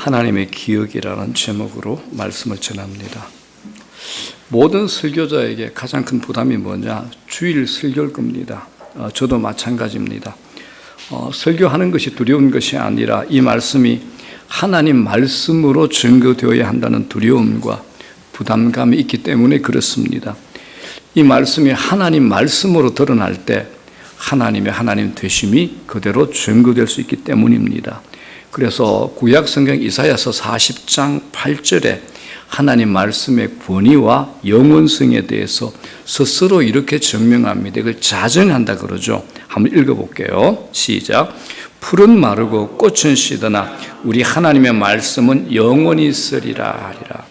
하나님의 기억이라는 제목으로 말씀을 전합니다. 모든 설교자에게 가장 큰 부담이 뭐냐? 주일 설교일 겁니다. 저도 마찬가지입니다. 설교하는 것이 두려운 것이 아니라 이 말씀이 하나님 말씀으로 증거되어야 한다는 두려움과 부담감이 있기 때문에 그렇습니다. 이 말씀이 하나님 말씀으로 드러날 때 하나님의 하나님 되심이 그대로 증거될 수 있기 때문입니다. 그래서 구약 성경 이사야서 40장 8절에 하나님 말씀의 권위와 영원성에 대해서 스스로 이렇게 증명합니다. 이걸 자정한다 그러죠. 한번 읽어볼게요. 시작. 풀은 마르고 꽃은 시드나 우리 하나님의 말씀은 영원히 있으리라 하리라.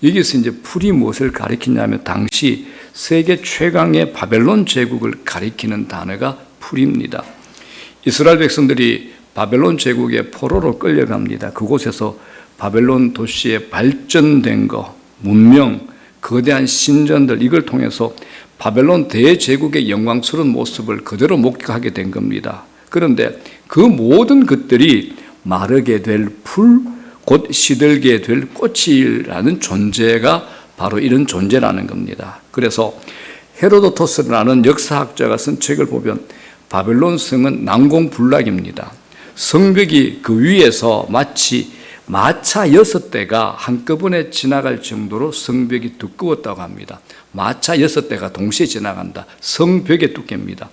여기서 이제 풀이 무엇을 가리키냐면 당시 세계 최강의 바벨론 제국을 가리키는 단어가 풀입니다. 이스라엘 백성들이 바벨론 제국의 포로로 끌려갑니다. 그곳에서 바벨론 도시의 발전된 것, 문명, 거대한 신전들 이걸 통해서 바벨론 대제국의 영광스러운 모습을 그대로 목격하게 된 겁니다. 그런데 그 모든 것들이 마르게 될 풀, 곧 시들게 될 꽃이라는 존재가 바로 이런 존재라는 겁니다. 그래서 헤로도토스라는 역사학자가 쓴 책을 보면 바벨론 성은 난공불락입니다. 성벽이 그 위에서 마치 마차 6대가 한꺼번에 지나갈 정도로 성벽이 두꺼웠다고 합니다. 마차 6대가 동시에 지나간다. 성벽의 두께입니다.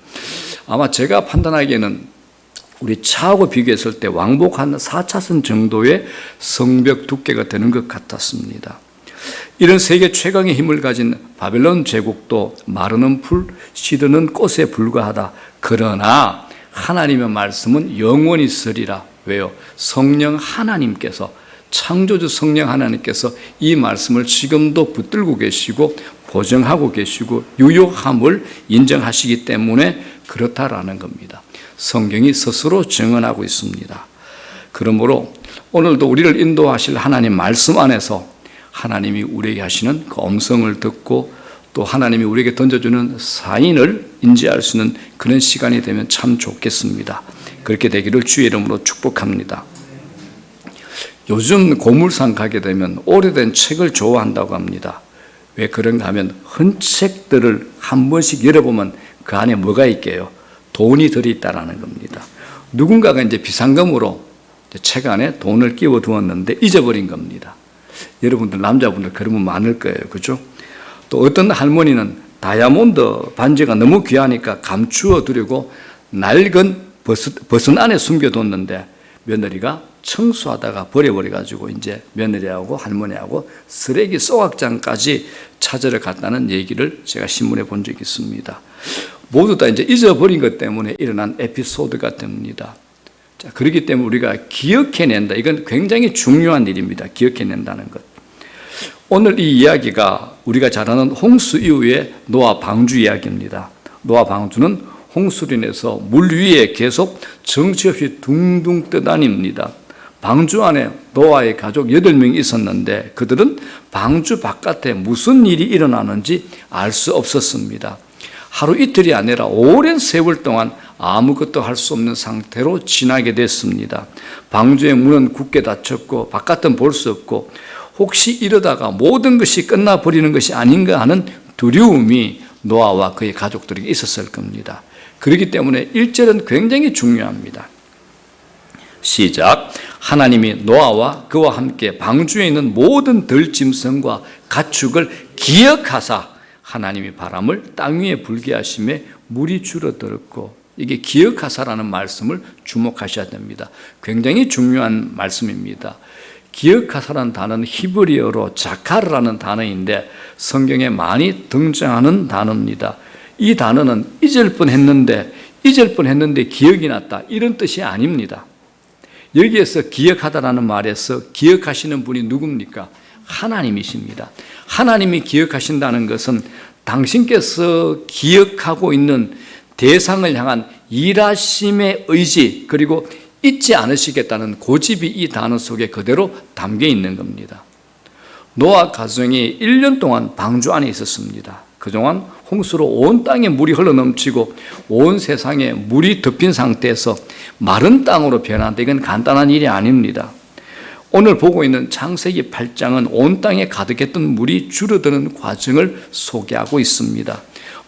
아마 제가 판단하기에는 우리 차하고 비교했을 때 왕복 한 4차선 정도의 성벽 두께가 되는 것 같았습니다. 이런 세계 최강의 힘을 가진 바벨론 제국도 마르는 풀, 시드는 꽃에 불과하다. 그러나 하나님의 말씀은 영원히 있으리라. 왜요? 성령 하나님께서, 창조주 성령 하나님께서 이 말씀을 지금도 붙들고 계시고 보증하고 계시고 유효함을 인정하시기 때문에 그렇다라는 겁니다. 성경이 스스로 증언하고 있습니다. 그러므로 오늘도 우리를 인도하실 하나님 말씀 안에서 하나님이 우리에게 하시는 그 음성을 듣고 또 하나님이 우리에게 던져주는 사인을 인지할 수 있는 그런 시간이 되면 참 좋겠습니다. 그렇게 되기를 주의 이름으로 축복합니다. 요즘 고물상 가게 되면 오래된 책을 좋아한다고 합니다. 왜 그런가 하면 헌 책들을 한 번씩 열어보면 그 안에 뭐가 있게요? 돈이 들어있다라는 겁니다. 누군가가 이제 비상금으로 책 안에 돈을 끼워 두었는데 잊어버린 겁니다. 여러분들 남자분들 그러면 많을 거예요. 그죠? 또 어떤 할머니는 다이아몬드 반지가 너무 귀하니까 감추어 두려고 낡은 버섯 안에 숨겨뒀는데 며느리가 청소하다가 버려버려가지고 이제 며느리하고 할머니하고 쓰레기 소각장까지 찾으러 갔다는 얘기를 제가 신문에 본 적이 있습니다. 모두 다 이제 잊어버린 것 때문에 일어난 에피소드가 됩니다. 자, 그렇기 때문에 우리가 기억해낸다. 이건 굉장히 중요한 일입니다. 기억해낸다는 것. 오늘 이 이야기가 우리가 잘 아는 홍수 이후의 노아 방주 이야기입니다. 노아 방주는 홍수로 인해서 물 위에 계속 정처 없이 둥둥 떠다닙니다. 방주 안에 노아의 가족 8명이 있었는데 그들은 방주 바깥에 무슨 일이 일어나는지 알 수 없었습니다. 하루 이틀이 아니라 오랜 세월 동안 아무것도 할 수 없는 상태로 지나게 됐습니다. 방주의 문은 굳게 닫혔고 바깥은 볼 수 없고 혹시 이러다가 모든 것이 끝나버리는 것이 아닌가 하는 두려움이 노아와 그의 가족들에게 있었을 겁니다. 그렇기 때문에 1절은 굉장히 중요합니다. 시작. 하나님이 노아와 그와 함께 방주에 있는 모든 들짐승과 가축을 기억하사 하나님이 바람을 땅 위에 불게 하심에 물이 줄어들었고, 이게 기억하사라는 말씀을 주목하셔야 됩니다. 굉장히 중요한 말씀입니다. 기억하사라는 단어는 히브리어로 자카르라는 단어인데 성경에 많이 등장하는 단어입니다. 이 단어는 잊을 뻔했는데 기억이 났다 이런 뜻이 아닙니다. 여기에서 기억하다라는 말에서 기억하시는 분이 누굽니까? 하나님이십니다. 하나님이 기억하신다는 것은 당신께서 기억하고 있는 대상을 향한 일하심의 의지 그리고 잊지 않으시겠다는 고집이 이 단어 속에 그대로 담겨 있는 겁니다. 노아 가정이 1년 동안 방주 안에 있었습니다. 그동안 홍수로 온 땅에 물이 흘러넘치고 온 세상에 물이 덮인 상태에서 마른 땅으로 변한다. 이건 간단한 일이 아닙니다. 오늘 보고 있는 창세기 8장은 온 땅에 가득했던 물이 줄어드는 과정을 소개하고 있습니다.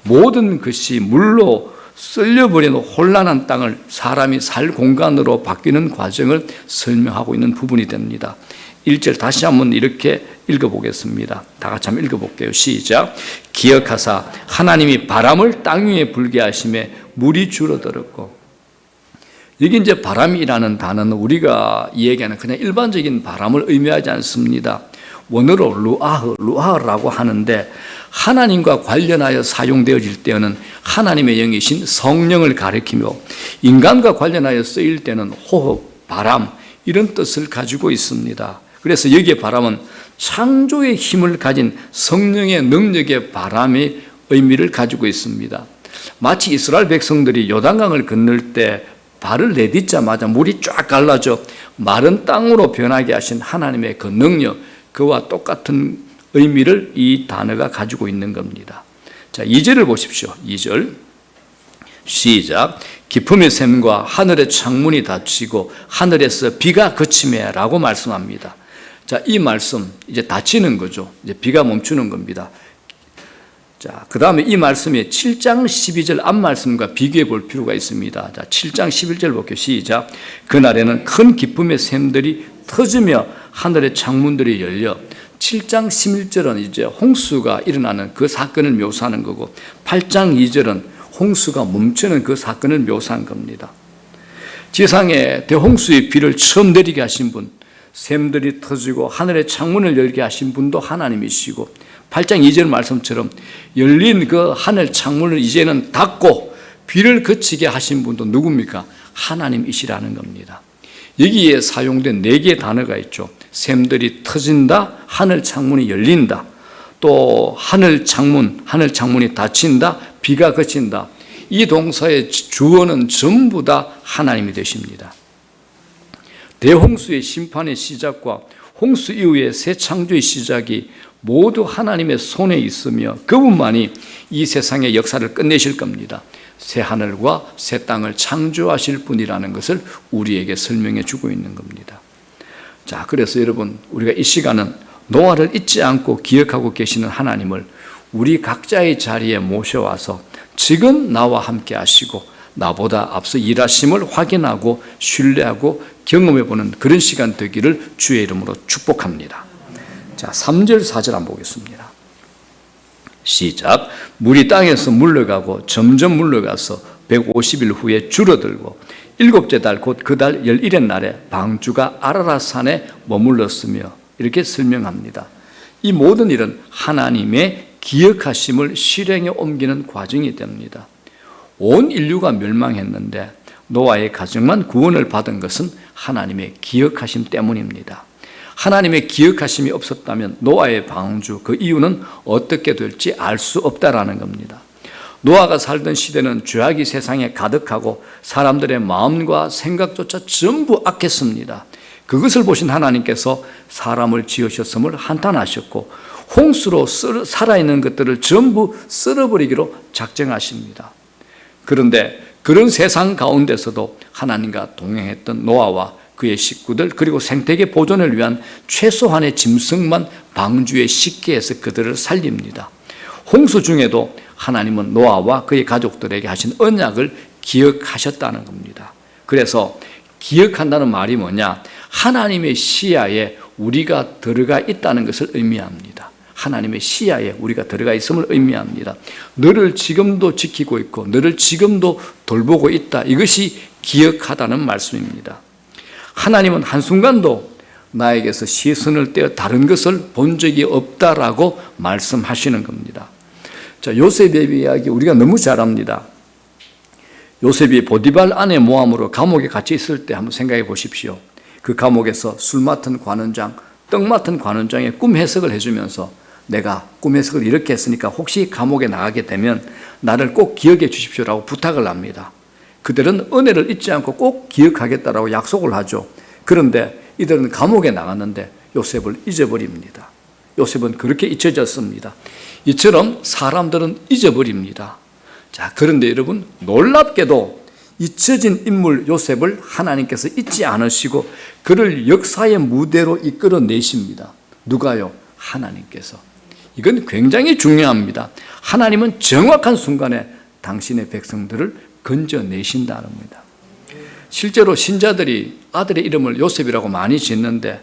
모든 것이 물로 쓸려버리는 혼란한 땅을 사람이 살 공간으로 바뀌는 과정을 설명하고 있는 부분이 됩니다. 1절 다시 한번 이렇게 읽어보겠습니다. 다 같이 한번 읽어볼게요. 시작. 기억하사 하나님이 바람을 땅 위에 불게 하심에 물이 줄어들었고. 여기 이제 바람이라는 단어는 우리가 얘기하는 그냥 일반적인 바람을 의미하지 않습니다. 원어로 루아흐라고 하는데 하나님과 관련하여 사용되어질 때는 하나님의 영이신 성령을 가리키며 인간과 관련하여 쓰일 때는 호흡, 바람 이런 뜻을 가지고 있습니다. 그래서 여기에 바람은 창조의 힘을 가진 성령의 능력의 바람의 의미를 가지고 있습니다. 마치 이스라엘 백성들이 요단강을 건널 때 발을 내딛자마자 물이 쫙 갈라져 마른 땅으로 변하게 하신 하나님의 그 능력, 그와 똑같은 의미를 이 단어가 가지고 있는 겁니다. 자, 2절을 보십시오. 2절 시작. 기품의 샘과 하늘의 창문이 닫히고 하늘에서 비가 그치매 라고 말씀합니다. 자, 이 말씀 이제 닫히는 거죠. 이제 비가 멈추는 겁니다. 자, 그 다음에 이 말씀이 7장 12절 앞 말씀과 비교해 볼 필요가 있습니다. 자, 7장 11절 볼게요. 시작. 그날에는 큰 기쁨의 샘들이 터지며 하늘의 창문들이 열려. 7장 11절은 이제 홍수가 일어나는 그 사건을 묘사하는 거고 8장 2절은 홍수가 멈추는 그 사건을 묘사한 겁니다. 지상에 대홍수의 비를 처음 내리게 하신 분, 샘들이 터지고 하늘의 창문을 열게 하신 분도 하나님이시고 8장 2절 말씀처럼 열린 그 하늘 창문을 이제는 닫고 비를 그치게 하신 분도 누굽니까? 하나님이시라는 겁니다. 여기에 사용된 4개의 단어가 있죠. 샘들이 터진다, 하늘 창문이 열린다, 또 하늘 창문이 닫힌다, 비가 그친다. 이 동사의 주어는 전부 다 하나님이 되십니다. 대홍수의 심판의 시작과 홍수 이후의 새 창조의 시작이 모두 하나님의 손에 있으며 그분만이 이 세상의 역사를 끝내실 겁니다. 새 하늘과 새 땅을 창조하실 분이라는 것을 우리에게 설명해 주고 있는 겁니다. 자, 그래서 여러분, 우리가 이 시간은 노아를 잊지 않고 기억하고 계시는 하나님을 우리 각자의 자리에 모셔와서 지금 나와 함께 하시고 나보다 앞서 일하심을 확인하고 신뢰하고 경험해 보는 그런 시간 되기를 주의 이름으로 축복합니다. 자, 3절 4절 한번 보겠습니다. 시작. 물이 땅에서 물러가고 점점 물러가서 150일 후에 줄어들고 7째 달 곧 그 달 11의 날에 방주가 아라랏산에 머물렀으며 이렇게 설명합니다. 이 모든 일은 하나님의 기억하심을 실행에 옮기는 과정이 됩니다. 온 인류가 멸망했는데 노아의 가정만 구원을 받은 것은 하나님의 기억하심 때문입니다. 하나님의 기억하심이 없었다면 노아의 방주, 그 이유는 어떻게 될지 알 수 없다라는 겁니다. 노아가 살던 시대는 죄악이 세상에 가득하고 사람들의 마음과 생각조차 전부 악했습니다. 그것을 보신 하나님께서 사람을 지으셨음을 한탄하셨고 홍수로 살아있는 것들을 전부 쓸어버리기로 작정하십니다. 그런데 그런 세상 가운데서도 하나님과 동행했던 노아와 그의 식구들 그리고 생태계 보존을 위한 최소한의 짐승만 방주에 싣게 해서 그들을 살립니다. 홍수 중에도 하나님은 노아와 그의 가족들에게 하신 언약을 기억하셨다는 겁니다. 그래서 기억한다는 말이 뭐냐? 하나님의 시야에 우리가 들어가 있다는 것을 의미합니다. 하나님의 시야에 우리가 들어가 있음을 의미합니다. 너를 지금도 지키고 있고 너를 지금도 돌보고 있다. 이것이 기억하다는 말씀입니다. 하나님은 한순간도 나에게서 시선을 떼어 다른 것을 본 적이 없다라고 말씀하시는 겁니다. 자, 요셉의 이야기 우리가 너무 잘 압니다. 요셉이 보디발 아내 모함으로 감옥에 갇혀 있을 때 한번 생각해 보십시오. 그 감옥에서 술 맡은 관원장, 떡 맡은 관원장의 꿈 해석을 해주면서 내가 꿈 해석을 이렇게 했으니까 혹시 감옥에 나가게 되면 나를 꼭 기억해 주십시오라고 부탁을 합니다. 그들은 은혜를 잊지 않고 꼭 기억하겠다라고 약속을 하죠. 그런데 이들은 감옥에 나갔는데 요셉을 잊어버립니다. 요셉은 그렇게 잊혀졌습니다. 이처럼 사람들은 잊어버립니다. 자, 그런데 여러분 놀랍게도 잊혀진 인물 요셉을 하나님께서 잊지 않으시고 그를 역사의 무대로 이끌어내십니다. 누가요? 하나님께서. 이건 굉장히 중요합니다. 하나님은 정확한 순간에 당신의 백성들을 건져내신다는 겁니다. 실제로 신자들이 아들의 이름을 요셉이라고 많이 짓는데,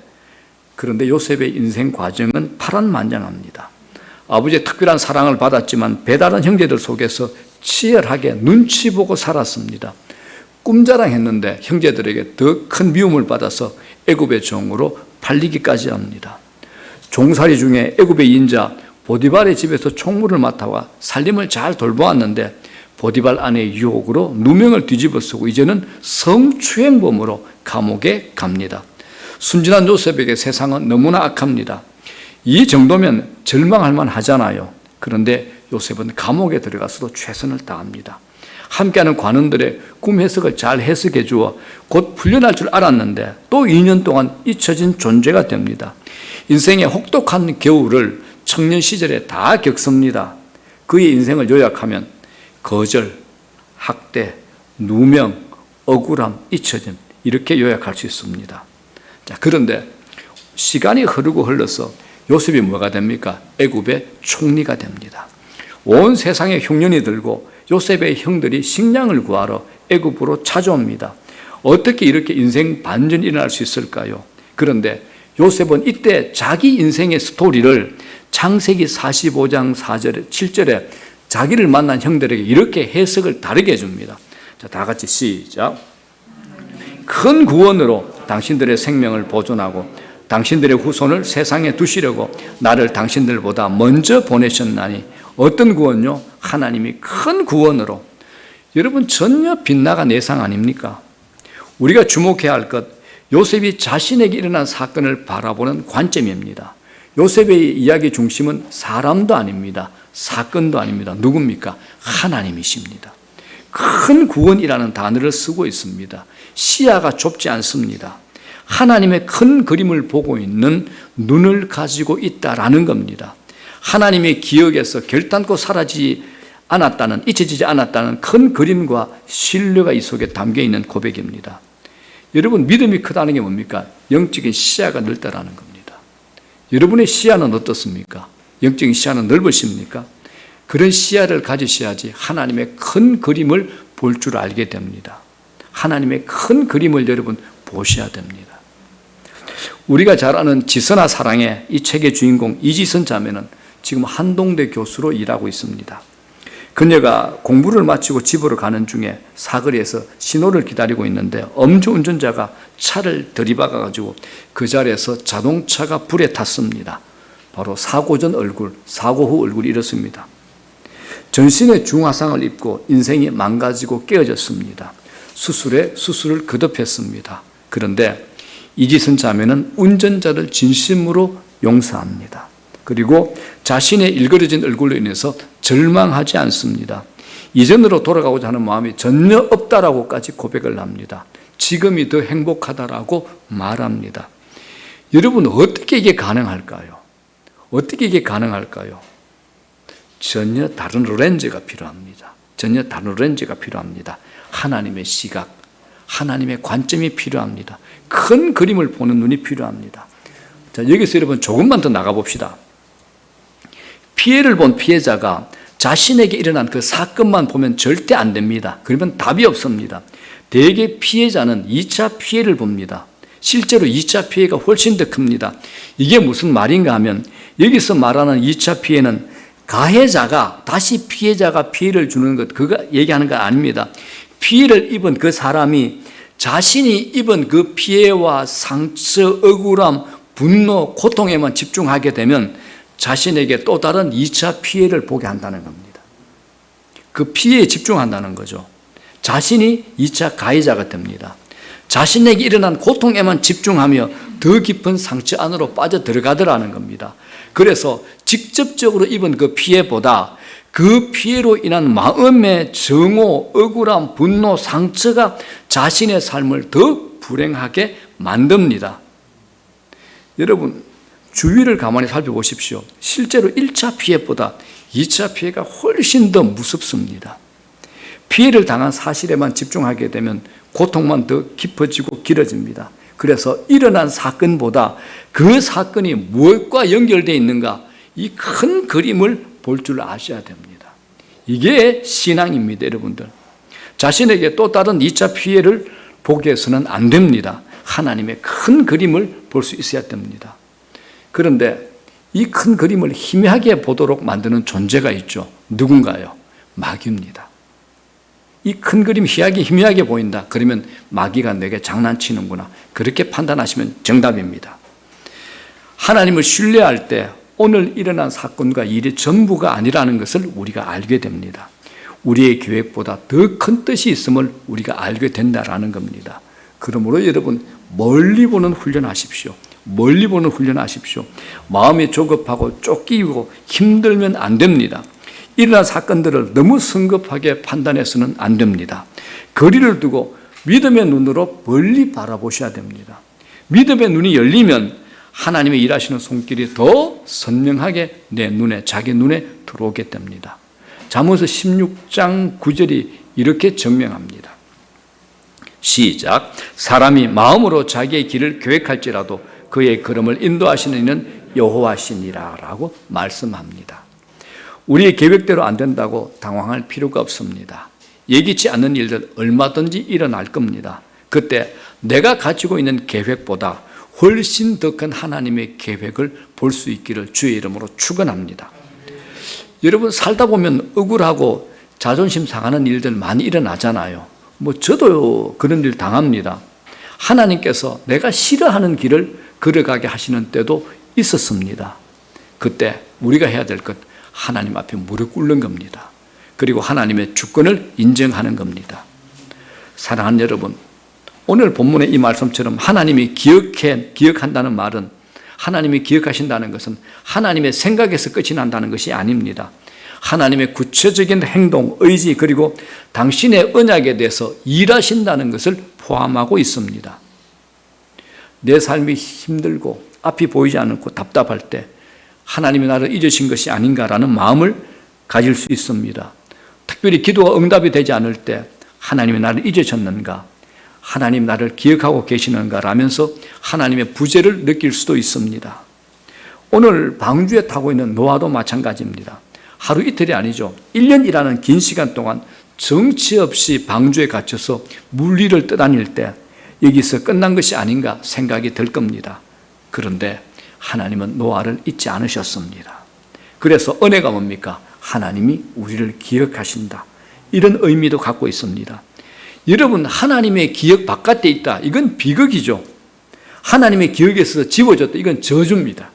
그런데 요셉의 인생 과정은 파란만장합니다. 아버지의 특별한 사랑을 받았지만 배다른 형제들 속에서 치열하게 눈치 보고 살았습니다. 꿈자랑했는데 형제들에게 더 큰 미움을 받아서 애굽의 종으로 팔리기까지 합니다. 종살이 중에 애굽의 인자 보디발의 집에서 총무를 맡아와 살림을 잘 돌보았는데 보디발 아내의 유혹으로 누명을 뒤집어쓰고 이제는 성추행범으로 감옥에 갑니다. 순진한 요셉에게 세상은 너무나 악합니다. 이 정도면 절망할 만하잖아요. 그런데 요셉은 감옥에 들어가서도 최선을 다합니다. 함께하는 관원들의 꿈 해석을 잘 해석해 주어 곧 풀려날 줄 알았는데 또 2년 동안 잊혀진 존재가 됩니다. 인생의 혹독한 겨울을 청년 시절에 다 겪습니다. 그의 인생을 요약하면 거절, 학대, 누명, 억울함, 잊혀짐, 이렇게 요약할 수 있습니다. 자, 그런데 시간이 흐르고 흘러서 요셉이 뭐가 됩니까? 애굽의 총리가 됩니다. 온 세상에 흉년이 들고 요셉의 형들이 식량을 구하러 애굽으로 찾아옵니다. 어떻게 이렇게 인생 반전이 일어날 수 있을까요? 그런데 요셉은 이때 자기 인생의 스토리를 창세기 45장 4절에 7절에 자기를 만난 형들에게 이렇게 해석을 다르게 해줍니다. 자, 다 같이 시작. 큰 구원으로 당신들의 생명을 보존하고 당신들의 후손을 세상에 두시려고 나를 당신들보다 먼저 보내셨나니, 어떤 구원요? 하나님이 큰 구원으로. 여러분, 전혀 빗나간 예상 아닙니까? 우리가 주목해야 할 것, 요셉이 자신에게 일어난 사건을 바라보는 관점입니다. 요셉의 이야기 중심은 사람도 아닙니다. 사건도 아닙니다. 누굽니까? 하나님이십니다. 큰 구원이라는 단어를 쓰고 있습니다. 시야가 좁지 않습니다. 하나님의 큰 그림을 보고 있는 눈을 가지고 있다라는 겁니다. 하나님의 기억에서 결단코 사라지지 않았다는, 잊혀지지 않았다는 큰 그림과 신뢰가 이 속에 담겨 있는 고백입니다. 여러분, 믿음이 크다는 게 뭡니까? 영적인 시야가 넓다라는 겁니다. 여러분의 시야는 어떻습니까? 영적인 시야는 넓으십니까? 그런 시야를 가지셔야지 하나님의 큰 그림을 볼 줄 알게 됩니다. 하나님의 큰 그림을 여러분 보셔야 됩니다. 우리가 잘 아는 지선아 사랑의 이 책의 주인공 이지선 자매는 지금 한동대 교수로 일하고 있습니다. 그녀가 공부를 마치고 집으로 가는 중에 사거리에서 신호를 기다리고 있는데 음주운전자가 차를 들이박아가지고 그 자리에서 자동차가 불에 탔습니다. 바로 사고 전 얼굴, 사고 후 얼굴이 이렇습니다. 전신에 중화상을 입고 인생이 망가지고 깨어졌습니다. 수술에 수술을 거듭했습니다. 그런데 이지선 자매는 운전자를 진심으로 용서합니다. 그리고 자신의 일그러진 얼굴로 인해서 절망하지 않습니다. 이전으로 돌아가고자 하는 마음이 전혀 없다라고까지 고백을 합니다. 지금이 더 행복하다라고 말합니다. 여러분, 어떻게 이게 가능할까요? 어떻게 이게 가능할까요? 전혀 다른 렌즈가 필요합니다. 전혀 다른 렌즈가 필요합니다. 하나님의 시각, 하나님의 관점이 필요합니다. 큰 그림을 보는 눈이 필요합니다. 자, 여기서 여러분 조금만 더 나가봅시다. 피해를 본 피해자가 자신에게 일어난 그 사건만 보면 절대 안 됩니다. 그러면 답이 없습니다. 대개 피해자는 2차 피해를 봅니다. 실제로 2차 피해가 훨씬 더 큽니다. 이게 무슨 말인가 하면 여기서 말하는 2차 피해는 가해자가 다시 피해자가 피해를 주는 것, 그거 얘기하는 거 아닙니다. 피해를 입은 그 사람이 자신이 입은 그 피해와 상처, 억울함, 분노, 고통에만 집중하게 되면 자신에게 또 다른 2차 피해를 보게 한다는 겁니다. 그 피해에 집중한다는 거죠. 자신이 2차 가해자가 됩니다. 자신에게 일어난 고통에만 집중하며 더 깊은 상처 안으로 빠져 들어가더라는 겁니다. 그래서 직접적으로 입은 그 피해보다 그 피해로 인한 마음의 정오, 억울함, 분노, 상처가 자신의 삶을 더 불행하게 만듭니다. 여러분, 주위를 가만히 살펴보십시오. 실제로 1차 피해보다 2차 피해가 훨씬 더 무섭습니다. 피해를 당한 사실에만 집중하게 되면 고통만 더 깊어지고 길어집니다. 그래서 일어난 사건보다 그 사건이 무엇과 연결되어 있는가, 이 큰 그림을 볼 줄 아셔야 됩니다. 이게 신앙입니다, 여러분들. 자신에게 또 다른 2차 피해를 보게 해서는 안 됩니다. 하나님의 큰 그림을 볼 수 있어야 됩니다. 그런데 이 큰 그림을 희미하게 보도록 만드는 존재가 있죠. 누군가요? 마귀입니다. 이 큰 그림 희미하게 보인다. 그러면 마귀가 내게 장난치는구나. 그렇게 판단하시면 정답입니다. 하나님을 신뢰할 때 오늘 일어난 사건과 일이 전부가 아니라는 것을 우리가 알게 됩니다. 우리의 계획보다 더 큰 뜻이 있음을 우리가 알게 된다라는 겁니다. 그러므로 여러분, 멀리 보는 훈련하십시오. 멀리 보는 훈련하십시오. 마음이 조급하고 쫓기고 힘들면 안 됩니다. 일어난 사건들을 너무 성급하게 판단해서는 안 됩니다. 거리를 두고 믿음의 눈으로 멀리 바라보셔야 됩니다. 믿음의 눈이 열리면 하나님의 일하시는 손길이 더 선명하게 내 눈에, 자기 눈에 들어오게 됩니다. 잠언서 16장 9절이 이렇게 증명합니다. 시작. 사람이 마음으로 자기의 길을 계획할지라도 그의 걸음을 인도하시는 이는 여호와시니라 라고 말씀합니다. 우리의 계획대로 안 된다고 당황할 필요가 없습니다. 예기치 않는 일들 얼마든지 일어날 겁니다. 그때 내가 가지고 있는 계획보다 훨씬 더 큰 하나님의 계획을 볼 수 있기를 주의 이름으로 축원합니다. 여러분, 살다 보면 억울하고 자존심 상하는 일들 많이 일어나잖아요. 저도 그런 일 당합니다. 하나님께서 내가 싫어하는 길을 걸어가게 하시는 때도 있었습니다. 그때 우리가 해야 될 것, 하나님 앞에 무릎 꿇는 겁니다. 그리고 하나님의 주권을 인정하는 겁니다. 사랑하는 여러분, 오늘 본문의 이 말씀처럼 하나님이 기억한다는 말은, 하나님이 기억하신다는 것은 하나님의 생각에서 끝이 난다는 것이 아닙니다. 하나님의 구체적인 행동, 의지, 그리고 당신의 언약에 대해서 일하신다는 것을 포함하고 있습니다. 내 삶이 힘들고 앞이 보이지 않고 답답할 때 하나님이 나를 잊으신 것이 아닌가라는 마음을 가질 수 있습니다. 특별히 기도가 응답이 되지 않을 때 하나님이 나를 잊으셨는가, 하나님 나를 기억하고 계시는가 라면서 하나님의 부재를 느낄 수도 있습니다. 오늘 방주에 타고 있는 노아도 마찬가지입니다. 하루 이틀이 아니죠. 1년이라는 긴 시간 동안 정치 없이 방주에 갇혀서 물리를 떠다닐 때 여기서 끝난 것이 아닌가 생각이 들 겁니다. 그런데 하나님은 노아를 잊지 않으셨습니다. 그래서 은혜가 뭡니까? 하나님이 우리를 기억하신다. 이런 의미도 갖고 있습니다. 여러분, 하나님의 기억 바깥에 있다. 이건 비극이죠. 하나님의 기억에서 지워졌다. 이건 저주입니다.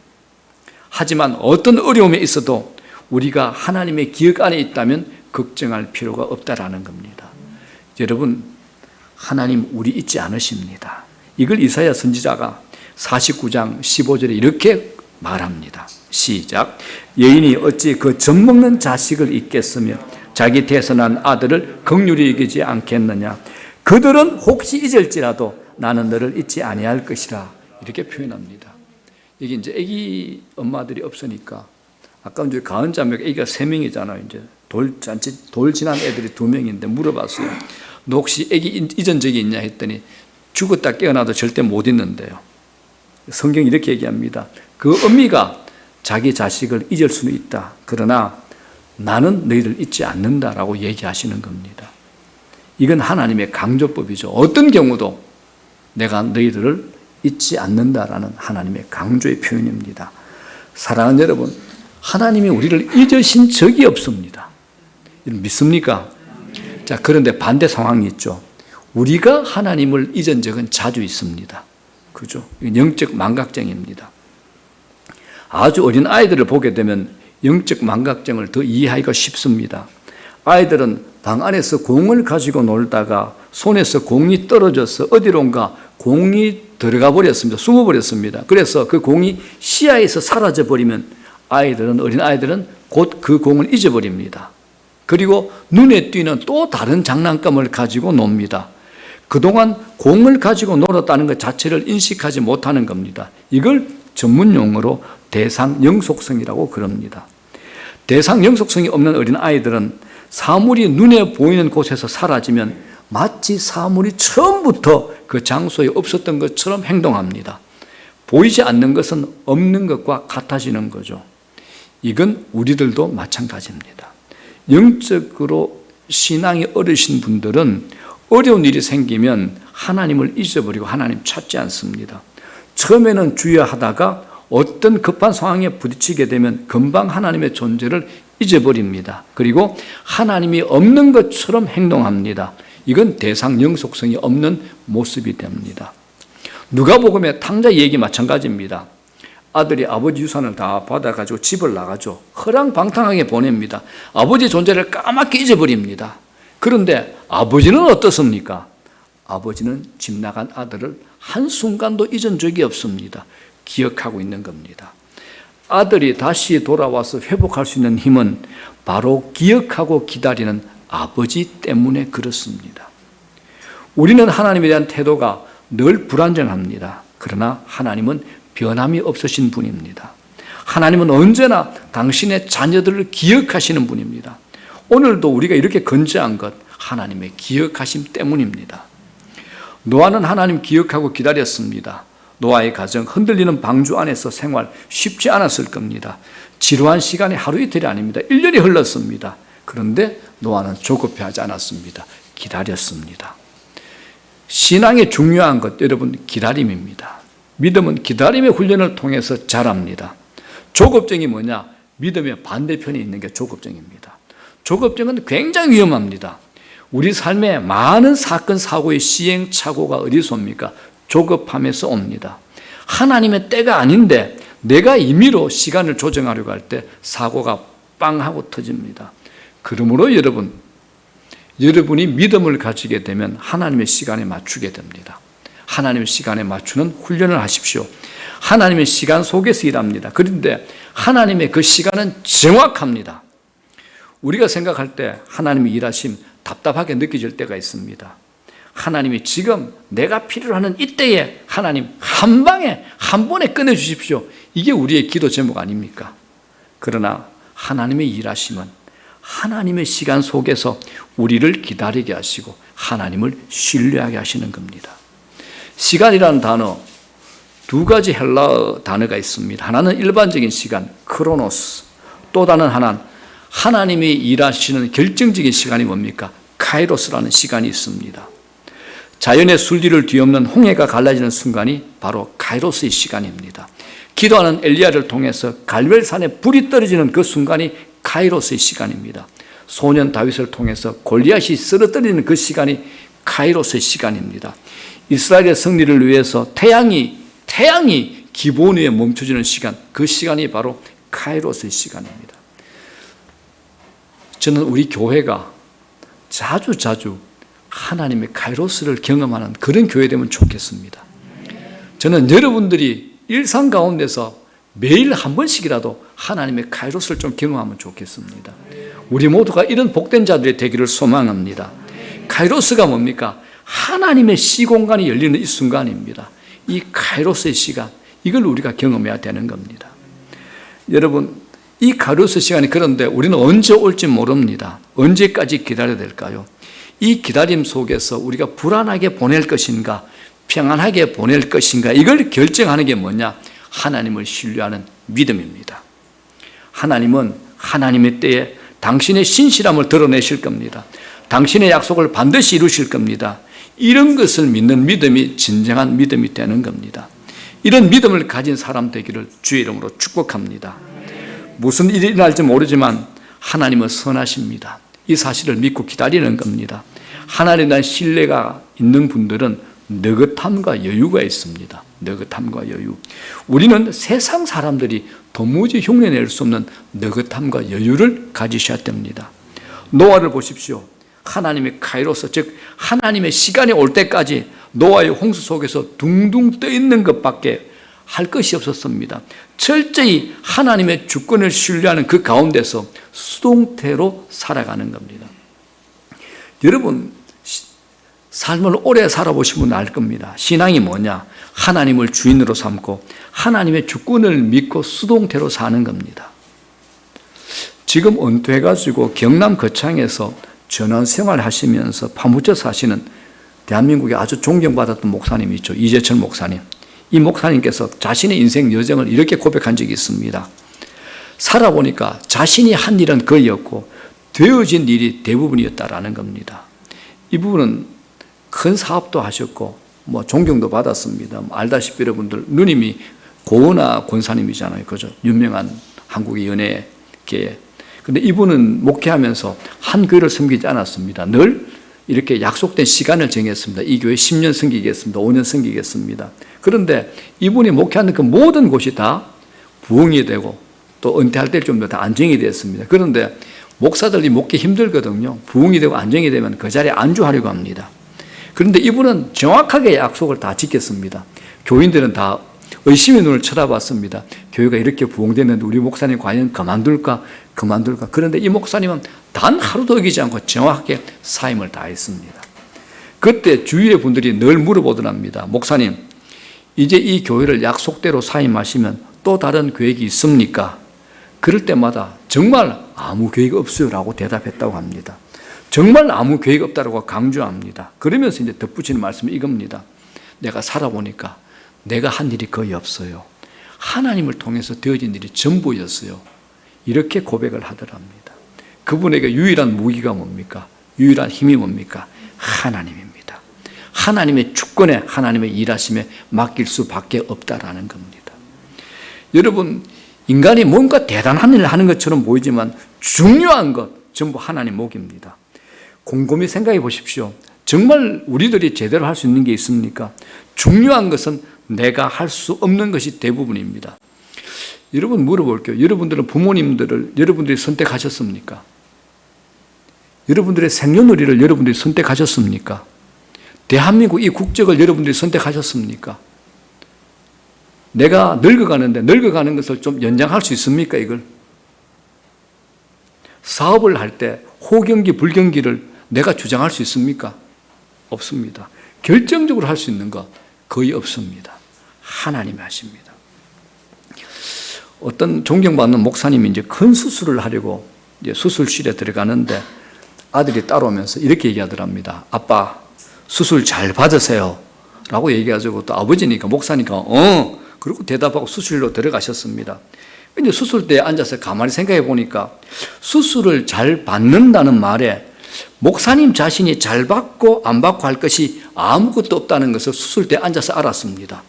하지만 어떤 어려움에 있어도 우리가 하나님의 기억 안에 있다면 걱정할 필요가 없다라는 겁니다. 여러분, 하나님 우리 잊지 않으십니다. 이걸 이사야 선지자가 49장 15절에 이렇게 말합니다. 시작. 여인이 어찌 그 젖먹는 자식을 잊겠으며 자기 태어난 아들을 긍휼히 여기지 않겠느냐. 그들은 혹시 잊을지라도 나는 너를 잊지 아니할 것이라. 이렇게 표현합니다. 이게 이제 아기 엄마들이 없으니까, 아까 이제 가은 자매가 아기가 3명이잖아요. 이제 돌 지난 애들이 2명인데 물어봤어요. 너 혹시 아기 잊은 적이 있냐 했더니 죽었다 깨어나도 절대 못 잊는데요. 성경이 이렇게 얘기합니다. 그 어미가 자기 자식을 잊을 수는 있다. 그러나 나는 너희를 잊지 않는다라고 얘기하시는 겁니다. 이건 하나님의 강조법이죠. 어떤 경우도 내가 너희들을 잊지 않는다라는 하나님의 강조의 표현입니다. 사랑하는 여러분, 하나님이 우리를 잊으신 적이 없습니다. 믿습니까? 자, 그런데 반대 상황이 있죠. 우리가 하나님을 잊은 적은 자주 있습니다. 그죠? 영적 망각증입니다. 아주 어린 아이들을 보게 되면 영적 망각증을 더 이해하기가 쉽습니다. 아이들은 방 안에서 공을 가지고 놀다가 손에서 공이 떨어져서 어디론가 공이 들어가 버렸습니다. 숨어 버렸습니다. 그래서 그 공이 시야에서 사라져 버리면 어린 아이들은 곧 그 공을 잊어버립니다. 그리고 눈에 띄는 또 다른 장난감을 가지고 놉니다. 그동안 공을 가지고 놀았다는 것 자체를 인식하지 못하는 겁니다. 이걸 전문 용어로 대상 영속성이라고 그럽니다. 대상 영속성이 없는 어린 아이들은 사물이 눈에 보이는 곳에서 사라지면 마치 사물이 처음부터 그 장소에 없었던 것처럼 행동합니다. 보이지 않는 것은 없는 것과 같아지는 거죠. 이건 우리들도 마찬가지입니다. 영적으로 신앙이 어리신 분들은 어려운 일이 생기면 하나님을 잊어버리고 하나님 찾지 않습니다. 처음에는 주의하다가 어떤 급한 상황에 부딪히게 되면 금방 하나님의 존재를 잊어버립니다. 그리고 하나님이 없는 것처럼 행동합니다. 이건 대상 영속성이 없는 모습이 됩니다. 누가복음의 탕자 얘기 마찬가지입니다. 아들이 아버지 유산을 다 받아가지고 집을 나가죠. 허랑방탕하게 보냅니다. 아버지 존재를 까맣게 잊어버립니다. 그런데 아버지는 어떻습니까? 아버지는 집 나간 아들을 한순간도 잊은 적이 없습니다. 기억하고 있는 겁니다. 아들이 다시 돌아와서 회복할 수 있는 힘은 바로 기억하고 기다리는 아버지 때문에 그렇습니다. 우리는 하나님에 대한 태도가 늘 불안정합니다. 그러나 하나님은 변함이 없으신 분입니다. 하나님은 언제나 당신의 자녀들을 기억하시는 분입니다. 오늘도 우리가 이렇게 건재한 것 하나님의 기억하심 때문입니다. 노아는 하나님 기억하고 기다렸습니다. 노아의 가정 흔들리는 방주 안에서 생활 쉽지 않았을 겁니다. 지루한 시간이 하루 이틀이 아닙니다. 1년이 흘렀습니다. 그런데 노아는 조급해하지 않았습니다. 기다렸습니다. 신앙의 중요한 것 여러분 기다림입니다. 믿음은 기다림의 훈련을 통해서 자랍니다. 조급증이 뭐냐? 믿음의 반대편에 있는 게 조급증입니다. 조급증은 굉장히 위험합니다. 우리 삶에 많은 사건 사고의 시행착오가 어디서 옵니까? 조급함에서 옵니다. 하나님의 때가 아닌데 내가 임의로 시간을 조정하려고 할 때 사고가 빵 하고 터집니다. 그러므로 여러분이 믿음을 가지게 되면 하나님의 시간에 맞추게 됩니다. 하나님의 시간에 맞추는 훈련을 하십시오. 하나님의 시간 속에서 일합니다. 그런데 하나님의 그 시간은 정확합니다. 우리가 생각할 때 하나님의 일하심 답답하게 느껴질 때가 있습니다. 하나님이 지금 내가 필요로 하는 이때에 하나님 한 방에 한 번에 끝내주십시오. 이게 우리의 기도 제목 아닙니까? 그러나 하나님의 일하심은 하나님의 시간 속에서 우리를 기다리게 하시고 하나님을 신뢰하게 하시는 겁니다. 시간이라는 단어, 두 가지 헬라어 단어가 있습니다. 하나는 일반적인 시간, 크로노스. 또 다른 하나는 하나님이 일하시는 결정적인 시간이 뭡니까? 카이로스라는 시간이 있습니다. 자연의 순리를 뒤엎는 홍해가 갈라지는 순간이 바로 카이로스의 시간입니다. 기도하는 엘리야를 통해서 갈멜산에 불이 떨어지는 그 순간이 카이로스의 시간입니다. 소년 다윗을 통해서 골리앗이 쓰러뜨리는 그 시간이 카이로스의 시간입니다. 이스라엘의 승리를 위해서 태양이 기본 위에 멈춰지는 시간, 그 시간이 바로 카이로스의 시간입니다. 저는 우리 교회가 자주 하나님의 카이로스를 경험하는 그런 교회 되면 좋겠습니다. 저는 여러분들이 일상 가운데서 매일 한 번씩이라도 하나님의 카이로스를 좀 경험하면 좋겠습니다. 우리 모두가 이런 복된 자들이 되기를 소망합니다. 카이로스가 뭡니까? 하나님의 시공간이 열리는 이 순간입니다. 이 카이로스의 시간, 이걸 우리가 경험해야 되는 겁니다. 여러분, 이 카이로스 시간이 그런데 우리는 언제 올지 모릅니다. 언제까지 기다려야 될까요? 이 기다림 속에서 우리가 불안하게 보낼 것인가, 평안하게 보낼 것인가, 이걸 결정하는 게 뭐냐? 하나님을 신뢰하는 믿음입니다. 하나님은 하나님의 때에 당신의 신실함을 드러내실 겁니다. 당신의 약속을 반드시 이루실 겁니다. 이런 것을 믿는 믿음이 진정한 믿음이 되는 겁니다. 이런 믿음을 가진 사람 되기를 주의 이름으로 축복합니다. 무슨 일이 일어날지 모르지만 하나님은 선하십니다. 이 사실을 믿고 기다리는 겁니다. 하나님에 대한 신뢰가 있는 분들은 느긋함과 여유가 있습니다. 느긋함과 여유. 우리는 세상 사람들이 도무지 흉내낼 수 없는 느긋함과 여유를 가지셔야 됩니다. 노아를 보십시오. 하나님의 카이로스, 즉 하나님의 시간이 올 때까지 노아의 홍수 속에서 둥둥 떠 있는 것밖에 할 것이 없었습니다. 철저히 하나님의 주권을 신뢰하는 그 가운데서 수동태로 살아가는 겁니다. 여러분, 삶을 오래 살아보신 분은 알 겁니다. 신앙이 뭐냐? 하나님을 주인으로 삼고 하나님의 주권을 믿고 수동태로 사는 겁니다. 지금 은퇴해가지고 경남 거창에서 전원 생활하시면서 파묻혀 사시는 대한민국에 아주 존경받았던 목사님이 있죠. 이재철 목사님. 이 목사님께서 자신의 인생 여정을 이렇게 고백한 적이 있습니다. 살아보니까 자신이 한 일은 거의 없고 되어진 일이 대부분이었다라는 겁니다. 이 부분은 큰 사업도 하셨고 존경도 받았습니다. 알다시피 여러분들 누님이 고은하 권사님이잖아요. 그죠? 유명한 한국의 연예계에. 근데 이분은 목회하면서 한 교회를 섬기지 않았습니다. 늘 이렇게 약속된 시간을 정했습니다. 이 교회 10년 섬기겠습니다. 5년 섬기겠습니다. 그런데 이분이 목회하는 그 모든 곳이 다 부흥이 되고 또 은퇴할 때 좀 더 다 안정이 됐습니다. 그런데 목사들이 목회 힘들거든요. 부흥이 되고 안정이 되면 그 자리에 안주하려고 합니다. 그런데 이분은 정확하게 약속을 다 지켰습니다. 교인들은 다 의심의 눈을 쳐다봤습니다. 교회가 이렇게 부흥됐는데 우리 목사님 과연 그만둘까? 그런데 이 목사님은 단 하루도 어기지 않고 정확하게 사임을 다했습니다. 그때 주위의 분들이 늘 물어보더랍니다. 목사님, 이제 이 교회를 약속대로 사임하시면 또 다른 계획이 있습니까? 그럴 때마다 정말 아무 계획 없어요 라고 대답했다고 합니다. 정말 아무 계획 없다고 강조합니다. 그러면서 이제 덧붙이는 말씀이 이겁니다. 내가 살아보니까 내가 한 일이 거의 없어요. 하나님을 통해서 되어진 일이 전부였어요. 이렇게 고백을 하더랍니다. 그분에게 유일한 무기가 뭡니까? 유일한 힘이 뭡니까? 하나님입니다. 하나님의 주권에 하나님의 일하심에 맡길 수밖에 없다라는 겁니다. 여러분, 인간이 뭔가 대단한 일을 하는 것처럼 보이지만 중요한 것 전부 하나님 목입니다. 곰곰이 생각해 보십시오. 정말 우리들이 제대로 할 수 있는 게 있습니까? 중요한 것은 내가 할 수 없는 것이 대부분입니다. 여러분 물어볼게요. 여러분들은 부모님들을 여러분들이 선택하셨습니까? 여러분들의 생년월일을 여러분들이 선택하셨습니까? 대한민국 이 국적을 여러분들이 선택하셨습니까? 내가 늙어가는 것을 좀 연장할 수 있습니까, 이걸? 사업을 할 때 호경기, 불경기를 내가 주장할 수 있습니까? 없습니다. 결정적으로 할 수 있는 것 거의 없습니다. 하나님이 하십니다. 어떤 존경받는 목사님이 이제 큰 수술을 하려고 이제 수술실에 들어가는데 아들이 따라오면서 이렇게 얘기하더랍니다. 아빠, 수술 잘 받으세요. 라고 얘기하자고 또 아버지니까 목사니까 그리고 대답하고 수술로 들어가셨습니다. 근데 수술대에 앉아서 가만히 생각해 보니까 수술을 잘 받는다는 말에 목사님 자신이 잘 받고 안 받고 할 것이 아무것도 없다는 것을 수술대에 앉아서 알았습니다.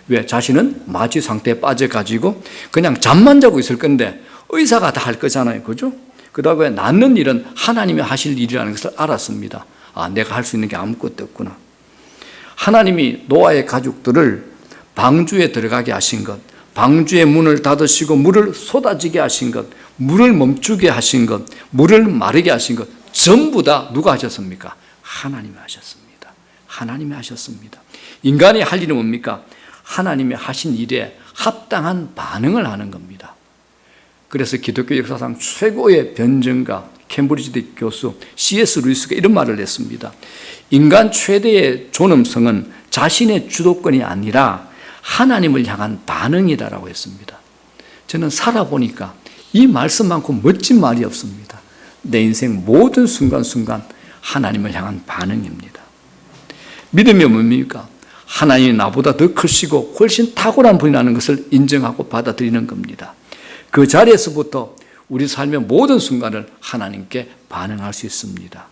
왜? 자신은 마취 상태에 빠져가지고 그냥 잠만 자고 있을 건데 의사가 다 할 거잖아요. 그죠? 그 다음에 낫는 일은 하나님이 하실 일이라는 것을 알았습니다. 아, 내가 할 수 있는 게 아무것도 없구나. 하나님이 노아의 가족들을 방주에 들어가게 하신 것, 방주의 문을 닫으시고 물을 쏟아지게 하신 것, 물을 멈추게 하신 것, 물을 마르게 하신 것 전부 다 누가 하셨습니까? 하나님이 하셨습니다. 하나님이 하셨습니다. 인간이 할 일은 뭡니까? 하나님이 하신 일에 합당한 반응을 하는 겁니다. 그래서 기독교 역사상 최고의 변증가 캠브리지 교수 C.S. 루이스가 이런 말을 했습니다. 인간 최대의 존엄성은 자신의 주도권이 아니라 하나님을 향한 반응이다라고 했습니다. 저는 살아보니까 이 말씀만큼 멋진 말이 없습니다. 내 인생 모든 순간순간 하나님을 향한 반응입니다. 믿음이 뭡니까? 하나님이 나보다 더 크시고 훨씬 탁월한 분이라는 것을 인정하고 받아들이는 겁니다. 그 자리에서부터 우리 삶의 모든 순간을 하나님께 반응할 수 있습니다.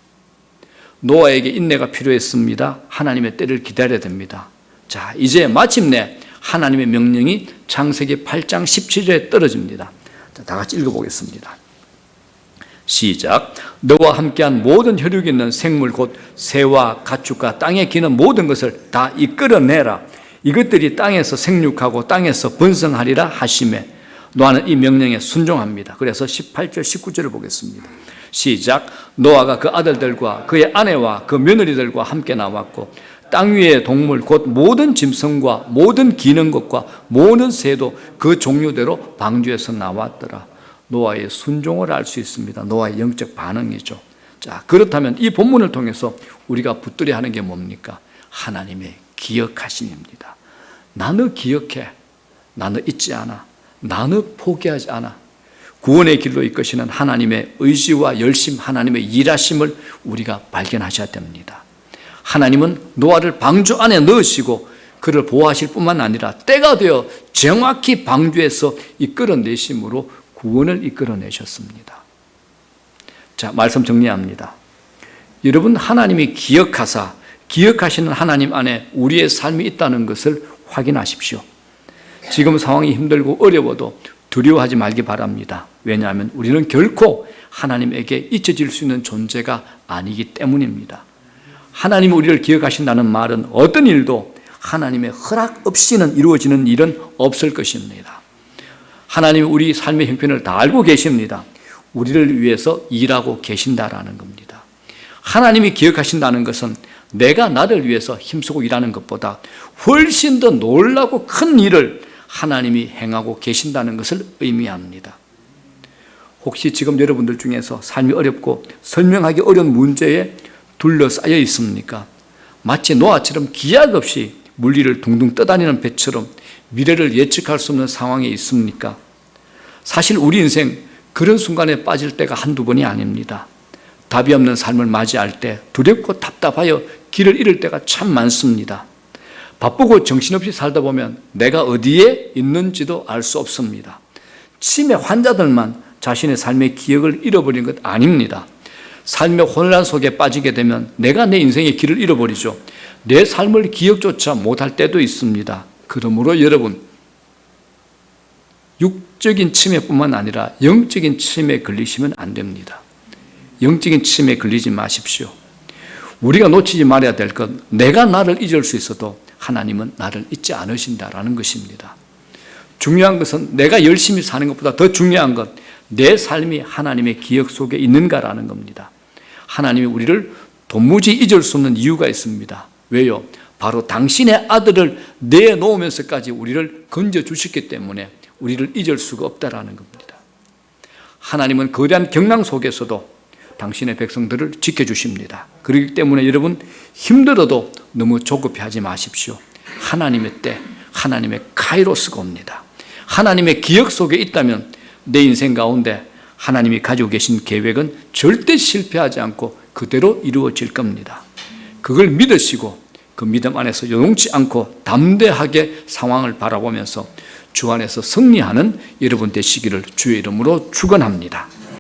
노아에게 인내가 필요했습니다. 하나님의 때를 기다려야 됩니다. 자, 이제 마침내 하나님의 명령이 창세기 8장 17절에 떨어집니다. 자, 다 같이 읽어보겠습니다. 시작. 너와 함께한 모든 혈육 있는 생물 곧 새와 가축과 땅에 기는 모든 것을 다 이끌어내라. 이것들이 땅에서 생육하고 땅에서 번성하리라 하시매 노아는 이 명령에 순종합니다. 그래서 18절 19절을 보겠습니다. 시작. 노아가 그 아들들과 그의 아내와 그 며느리들과 함께 나왔고 땅 위의 동물 곧 모든 짐승과 모든 기는 것과 모든 새도 그 종류대로 방주에서 나왔더라. 노아의 순종을 알 수 있습니다. 노아의 영적 반응이죠. 자, 그렇다면 이 본문을 통해서 우리가 붙들어야 하는 게 뭡니까? 하나님의 기억하심입니다. 나 너 기억해. 나 너 잊지 않아. 나 너 포기하지 않아. 구원의 길로 이끄시는 하나님의 의지와 열심, 하나님의 일하심을 우리가 발견하셔야 됩니다. 하나님은 노아를 방주 안에 넣으시고 그를 보호하실 뿐만 아니라 때가 되어 정확히 방주에서 이끌어내심으로 구원을 이끌어내셨습니다. 자, 말씀 정리합니다. 여러분, 하나님이 기억하시는 하나님 안에 우리의 삶이 있다는 것을 확인하십시오. 지금 상황이 힘들고 어려워도 두려워하지 말기 바랍니다. 왜냐하면 우리는 결코 하나님에게 잊혀질 수 있는 존재가 아니기 때문입니다. 하나님이 우리를 기억하신다는 말은 어떤 일도 하나님의 허락 없이는 이루어지는 일은 없을 것입니다. 하나님이 우리 삶의 형편을 다 알고 계십니다. 우리를 위해서 일하고 계신다라는 겁니다. 하나님이 기억하신다는 것은 내가 나를 위해서 힘쓰고 일하는 것보다 훨씬 더 놀라고 큰 일을 하나님이 행하고 계신다는 것을 의미합니다. 혹시 지금 여러분들 중에서 삶이 어렵고 설명하기 어려운 문제에 둘러싸여 있습니까? 마치 노아처럼 기약 없이 물리를 둥둥 떠다니는 배처럼 미래를 예측할 수 없는 상황에 있습니까? 사실 우리 인생 그런 순간에 빠질 때가 한두 번이 아닙니다. 답이 없는 삶을 맞이할 때 두렵고 답답하여 길을 잃을 때가 참 많습니다. 바쁘고 정신없이 살다 보면 내가 어디에 있는지도 알 수 없습니다. 치매 환자들만 자신의 삶의 기억을 잃어버린 것 아닙니다. 삶의 혼란 속에 빠지게 되면 내가 내 인생의 길을 잃어버리죠. 내 삶을 기억조차 못할 때도 있습니다. 그러므로 여러분, 육적인 치매뿐만 아니라 영적인 치매에 걸리시면 안 됩니다. 영적인 치매에 걸리지 마십시오. 우리가 놓치지 말아야 될 것, 내가 나를 잊을 수 있어도 하나님은 나를 잊지 않으신다라는 것입니다. 중요한 것은 내가 열심히 사는 것보다 더 중요한 것, 내 삶이 하나님의 기억 속에 있는가라는 겁니다. 하나님이 우리를 도무지 잊을 수 없는 이유가 있습니다. 왜요? 바로 당신의 아들을 내놓으면서까지 우리를 건져주셨기 때문에 우리를 잊을 수가 없다라는 겁니다. 하나님은 거대한 경랑 속에서도 당신의 백성들을 지켜주십니다. 그렇기 때문에 여러분, 힘들어도 너무 조급해하지 마십시오. 하나님의 때, 하나님의 카이로스가 옵니다. 하나님의 기억 속에 있다면 내 인생 가운데 하나님이 가지고 계신 계획은 절대 실패하지 않고 그대로 이루어질 겁니다. 그걸 믿으시고 그 믿음 안에서 요동치 않고 담대하게 상황을 바라보면서 주 안에서 승리하는 여러분 되시기를 주의 이름으로 축원합니다.